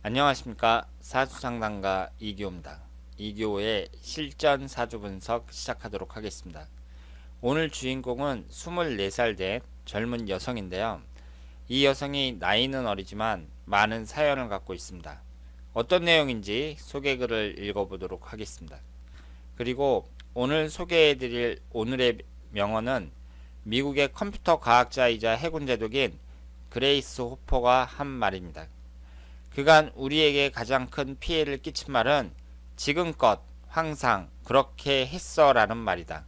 안녕하십니까. 사주상담가 이기호입니다. 이기호의 실전 사주 분석 시작하도록 하겠습니다. 오늘 주인공은 24살 된 젊은 여성인데요. 이 여성이 나이는 어리지만 많은 사연을 갖고 있습니다. 어떤 내용인지 소개글을 읽어보도록 하겠습니다. 그리고 오늘 소개해드릴 오늘의 명언은 미국의 컴퓨터 과학자이자 해군 제독인 그레이스 호퍼가 한 말입니다. 그간 우리에게 가장 큰 피해를 끼친 말은 지금껏 항상 그렇게 했어 라는 말이다.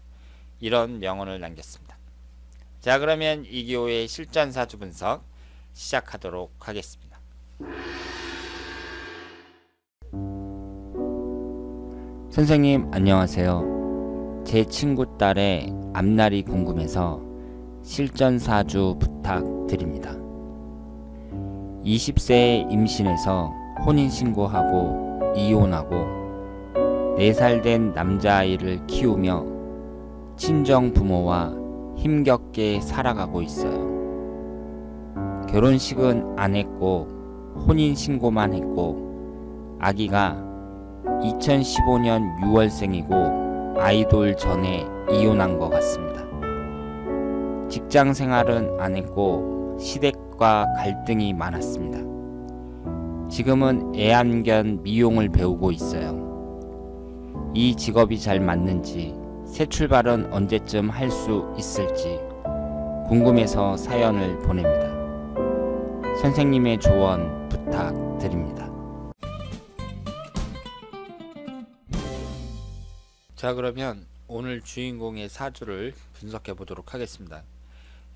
이런 명언을 남겼습니다. 자, 그러면 이기호의 실전 사주 분석 시작하도록 하겠습니다. 선생님 안녕하세요. 제 친구 딸의 앞날이 궁금해서 실전 사주 부탁드립니다. 20세에 임신해서 혼인신고하고 이혼하고 4살 된 남자아이를 키우며 친정부모와 힘겹게 살아가고 있어요. 결혼식은 안 했고 혼인신고만 했고 아기가 2015년 6월생이고 아이돌 전에 이혼한 것 같습니다. 직장생활은 안 했고 시댁과 갈등이 많았습니다. 지금은 애완견 미용을 배우고 있어요. 이 직업이 잘 맞는지 새 출발은 언제쯤 할 수 있을지 궁금해서 사연을 보냅니다. 선생님의 조언 부탁드립니다. 자, 그러면 오늘 주인공의 사주를 분석해 보도록 하겠습니다.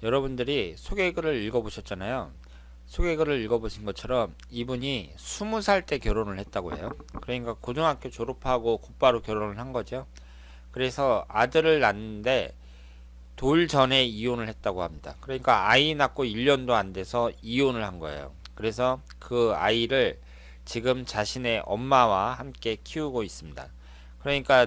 여러분들이 소개글을 읽어보셨잖아요. 소개글을 읽어보신 것처럼 이분이 20살 때 결혼을 했다고 해요. 그러니까 고등학교 졸업하고 곧바로 결혼을 한 거죠. 그래서 아들을 낳는데 돌 전에 이혼을 했다고 합니다. 그러니까 아이 낳고 1년도 안 돼서 이혼을 한 거예요. 그래서 그 아이를 지금 자신의 엄마와 함께 키우고 있습니다. 그러니까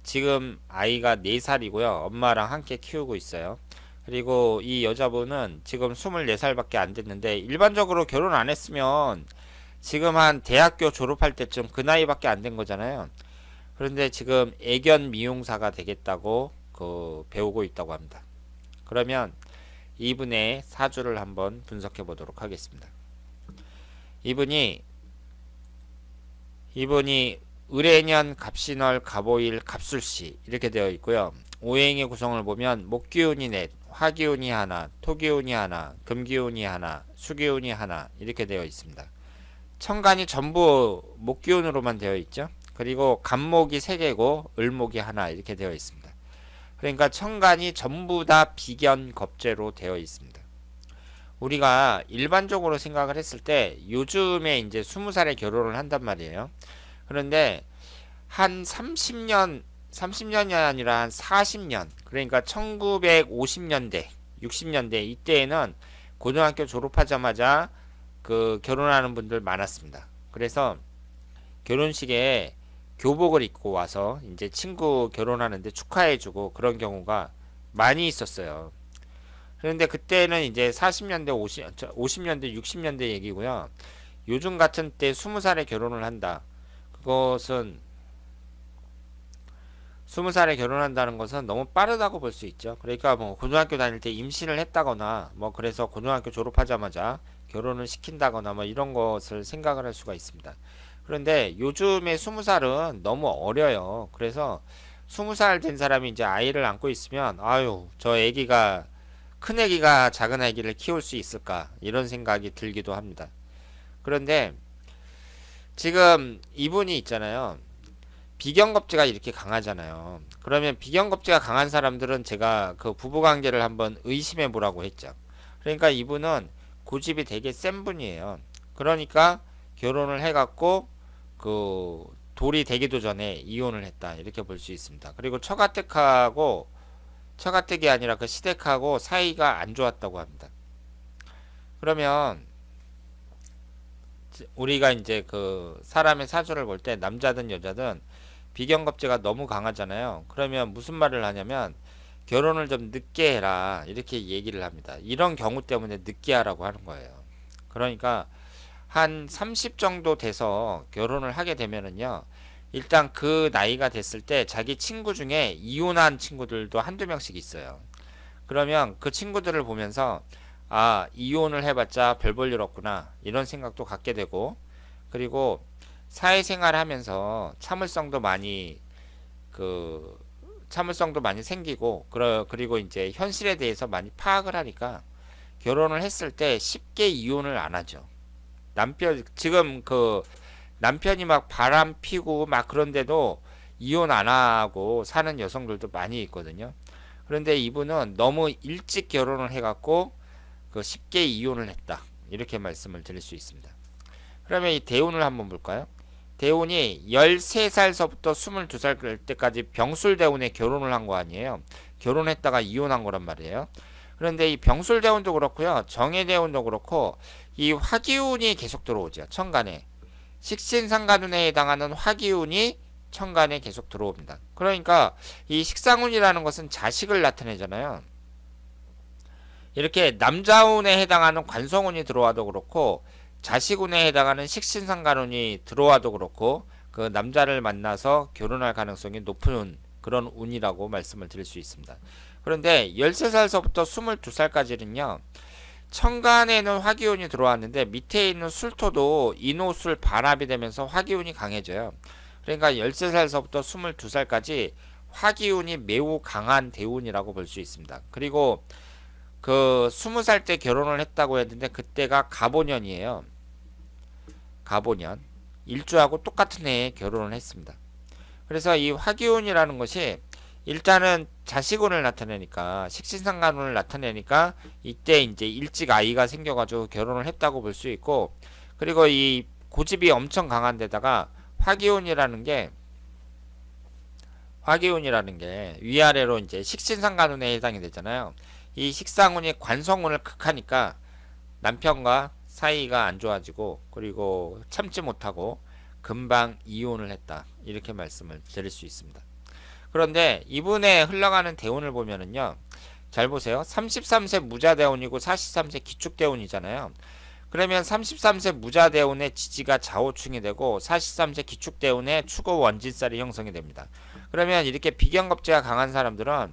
지금 아이가 4살이고요. 엄마랑 함께 키우고 있어요. 그리고 이 여자분은 지금 24살밖에 안 됐는데 일반적으로 결혼 안 했으면 지금 한 대학교 졸업할 때쯤 그 나이밖에 안 된 거잖아요. 그런데 지금 애견 미용사가 되겠다고 배우고 있다고 합니다. 그러면 이분의 사주를 한번 분석해 보도록 하겠습니다. 이분이 을해년 갑신월 갑오일 갑술시 이렇게 되어 있고요. 오행의 구성을 보면 목기운이 넷, 화기운이 하나, 토기운이 하나, 금기운이 하나, 수기운이 하나 이렇게 되어 있습니다. 천간이 전부 목기운으로만 되어 있죠. 그리고 간목이 3개고 을목이 하나 이렇게 되어 있습니다. 그러니까 천간이 전부 다 비견겁재로 되어 있습니다. 우리가 일반적으로 생각을 했을 때 요즘에 이제 20살에 결혼을 한단 말이에요. 그런데 한 30년이 아니라 한 40년, 그러니까 1950년대, 60년대 이때에는 고등학교 졸업하자마자 결혼하는 분들 많았습니다. 그래서 결혼식에 교복을 입고 와서 이제 친구 결혼하는데 축하해주고 그런 경우가 많이 있었어요. 그런데 그때는 이제 40년대, 50년대, 60년대 얘기고요. 요즘 같은 때 20살에 결혼을 한다. 그것은 20살에 결혼한다는 것은 너무 빠르다고 볼 수 있죠. 그러니까 뭐 고등학교 다닐 때 임신을 했다거나 뭐 그래서 고등학교 졸업하자마자 결혼을 시킨다거나 뭐 이런 것을 생각을 할 수가 있습니다. 그런데 요즘에 20살은 너무 어려요. 그래서 20살 된 사람이 이제 아이를 안고 있으면 아유, 저 애기가 큰 애기가 작은 애기를 키울 수 있을까 이런 생각이 들기도 합니다. 그런데 지금 이분이 있잖아요. 비견겁제가 이렇게 강하잖아요. 그러면 비견겁제가 강한 사람들은 제가 그 부부관계를 한번 의심해 보라고 했죠. 그러니까 이분은 고집이 되게 센 분이에요. 그러니까 결혼을 해갖고 돌이 되기도 전에 이혼을 했다 이렇게 볼 수 있습니다. 그리고 처가댁이 아니라 그 시댁하고 사이가 안 좋았다고 합니다. 그러면 우리가 이제 그 사람의 사주를 볼 때 남자든 여자든 비견겁제가 너무 강하잖아요. 그러면 무슨 말을 하냐면 결혼을 좀 늦게 해라 이렇게 얘기를 합니다. 이런 경우 때문에 늦게 하라고 하는 거예요. 그러니까 한 30 정도 돼서 결혼을 하게 되면은요, 일단 그 나이가 됐을 때 자기 친구 중에 이혼한 친구들도 한두 명씩 있어요. 그러면 그 친구들을 보면서 아, 이혼을 해봤자 별 볼 일 없구나 이런 생각도 갖게 되고, 그리고 사회생활을 하면서 그 참을성도 많이 생기고, 그리고 이제 현실에 대해서 많이 파악을 하니까 결혼을 했을 때 쉽게 이혼을 안 하죠. 지금 그 남편이 막 바람 피고 막 그런데도 이혼 안 하고 사는 여성들도 많이 있거든요. 그런데 이분은 너무 일찍 결혼을 해갖고 그 쉽게 이혼을 했다, 이렇게 말씀을 드릴 수 있습니다. 그러면 이 대운을 한번 볼까요? 대운이 13살서부터 22살 때까지 병술대운에 결혼을 한 거 아니에요. 결혼했다가 이혼한 거란 말이에요. 그런데 이 병술대운도 그렇고요, 정해대운도 그렇고 이 화기운이 계속 들어오죠. 천간에 식신상간운에 해당하는 화기운이 천간에 계속 들어옵니다. 그러니까 이 식상운이라는 것은 자식을 나타내잖아요. 이렇게 남자운에 해당하는 관성운이 들어와도 그렇고 자식운에 해당하는 식신상간운이 들어와도 그렇고 그 남자를 만나서 결혼할 가능성이 높은 그런 운이라고 말씀을 드릴 수 있습니다. 그런데 13살서부터 22살까지는요, 천간에는 화기운이 들어왔는데 밑에 있는 술토도 인호술 반합이 되면서 화기운이 강해져요. 그러니까 13살서부터 22살까지 화기운이 매우 강한 대운이라고 볼 수 있습니다. 그리고 그 20살 때 결혼을 했다고 했는데 그때가 갑오년이에요. 갑오년. 일주하고 똑같은 해에 결혼을 했습니다. 그래서 이 화기운이라는 것이 일단은 자식운을 나타내니까, 식신상간운을 나타내니까 이때 이제 일찍 아이가 생겨가지고 결혼을 했다고 볼 수 있고, 그리고 이 고집이 엄청 강한 데다가 화기운이라는 게 위아래로 이제 식신상간운에 해당이 되잖아요. 이 식상운이 관성운을 극하니까 남편과 사이가 안 좋아지고, 그리고 참지 못하고 금방 이혼을 했다, 이렇게 말씀을 드릴 수 있습니다. 그런데 이분의 흘러가는 대운을 보면은요, 잘 보세요. 33세 무자대운이고 43세 기축대운이잖아요. 그러면 33세 무자대운의 지지가 좌우충이 되고 43세 기축대운의 축오 원진살이 형성이 됩니다. 그러면 이렇게 비견겁제가 강한 사람들은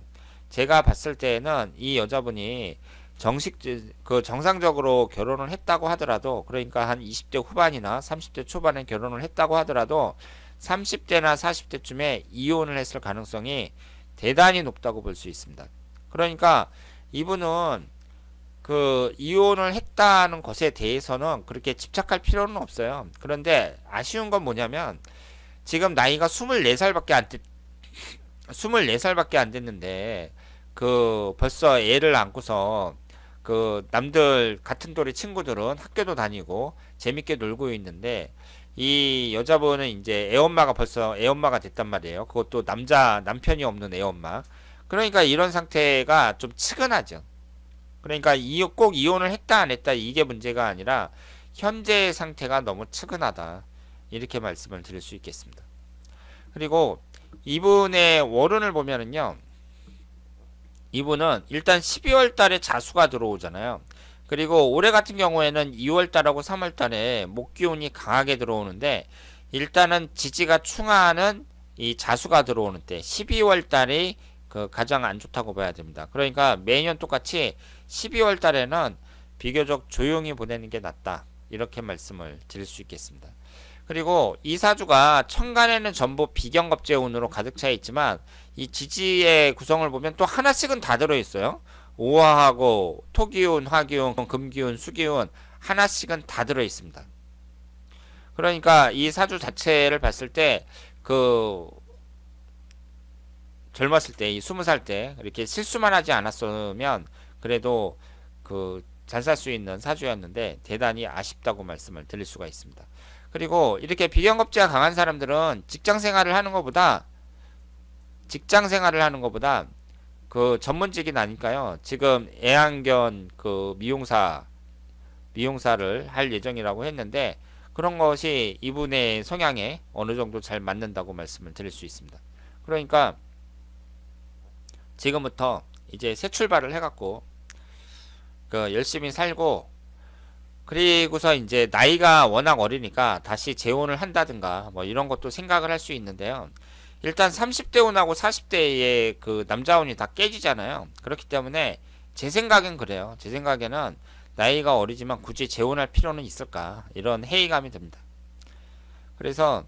제가 봤을 때에는 이 여자분이 정상적으로 결혼을 했다고 하더라도, 그러니까 한 20대 후반이나 30대 초반에 결혼을 했다고 하더라도 30대나 40대쯤에 이혼을 했을 가능성이 대단히 높다고 볼 수 있습니다. 그러니까 이분은 그 이혼을 했다는 것에 대해서는 그렇게 집착할 필요는 없어요. 그런데 아쉬운 건 뭐냐면 지금 나이가 24살밖에 안 됐는데 그 벌써 애를 안고서 그 남들 같은 또래 친구들은 학교도 다니고 재밌게 놀고 있는데 이 여자분은 이제 벌써 애엄마가 됐단 말이에요. 그것도 남편이 없는 애엄마. 그러니까 이런 상태가 좀 측은하죠. 그러니까 꼭 이혼을 했다 안 했다 이게 문제가 아니라 현재 상태가 너무 측은하다, 이렇게 말씀을 드릴 수 있겠습니다. 그리고 이분의 월운을 보면은요, 이분은 일단 12월 달에 자수가 들어오잖아요. 그리고 올해 같은 경우에는 2월 달하고 3월 달에 목기운이 강하게 들어오는데, 일단은 지지가 충하는 이 자수가 들어오는 때 12월 달이 그 가장 안 좋다고 봐야 됩니다. 그러니까 매년 똑같이 12월 달에는 비교적 조용히 보내는 게 낫다, 이렇게 말씀을 드릴 수 있겠습니다. 그리고 이 사주가 천간에는 전부 비견겁제운으로 가득 차 있지만 이 지지의 구성을 보면 또 하나씩은 다 들어있어요. 오화하고 토기운, 화기운, 금기운, 수기운 하나씩은 다 들어있습니다. 그러니까 이 사주 자체를 봤을 때 그 젊었을 때, 이 20살 때 이렇게 실수만 하지 않았으면 그래도 그 잘 살 수 있는 사주였는데 대단히 아쉽다고 말씀을 드릴 수가 있습니다. 그리고 이렇게 비견겁제가 강한 사람들은 직장 생활을 하는 것보다 그 전문직이 나니까요. 지금 애완견 그 미용사를 할 예정이라고 했는데 그런 것이 이분의 성향에 어느 정도 잘 맞는다고 말씀을 드릴 수 있습니다. 그러니까 지금부터 이제 새 출발을 해갖고 그 열심히 살고 그리고서 이제 나이가 워낙 어리니까 다시 재혼을 한다든가 뭐 이런 것도 생각을 할 수 있는데요. 일단 30대 혼하고 40대의 그 남자혼이 다 깨지잖아요. 그렇기 때문에 제 생각엔 그래요. 제 생각에는 나이가 어리지만 굳이 재혼할 필요는 있을까? 이런 회의감이 듭니다. 그래서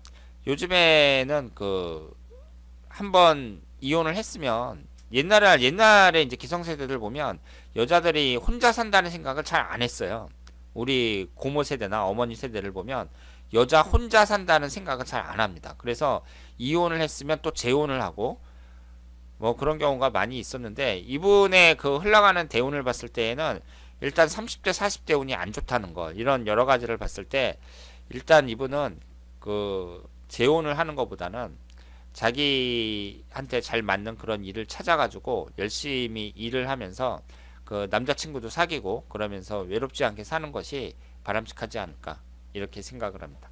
요즘에는 그 한번 이혼을 했으면 옛날에 이제 기성세대들 보면 여자들이 혼자 산다는 생각을 잘 안 했어요. 우리 고모 세대나 어머니 세대를 보면 여자 혼자 산다는 생각을 잘 안 합니다. 그래서 이혼을 했으면 또 재혼을 하고 뭐 그런 경우가 많이 있었는데 이분의 그 흘러가는 대운을 봤을 때에는 일단 30대 40대 운이 안 좋다는 거 이런 여러 가지를 봤을 때 일단 이분은 그 재혼을 하는 것보다는 자기한테 잘 맞는 그런 일을 찾아가지고 열심히 일을 하면서 그 남자친구도 사귀고 그러면서 외롭지 않게 사는 것이 바람직하지 않을까 이렇게 생각을 합니다.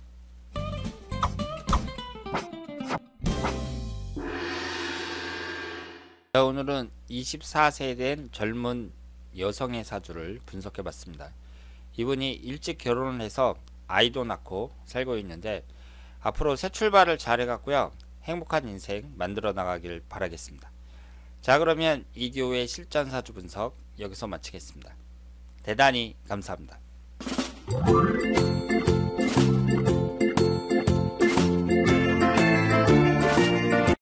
자, 오늘은 24세 된 젊은 여성의 사주를 분석해 봤습니다. 이분이 일찍 결혼을 해서 아이도 낳고 살고 있는데 앞으로 새 출발을 잘 해갖고요. 행복한 인생 만들어 나가길 바라겠습니다. 자, 그러면 이교의 실전사주 분석 여기서 마치겠습니다. 대단히 감사합니다.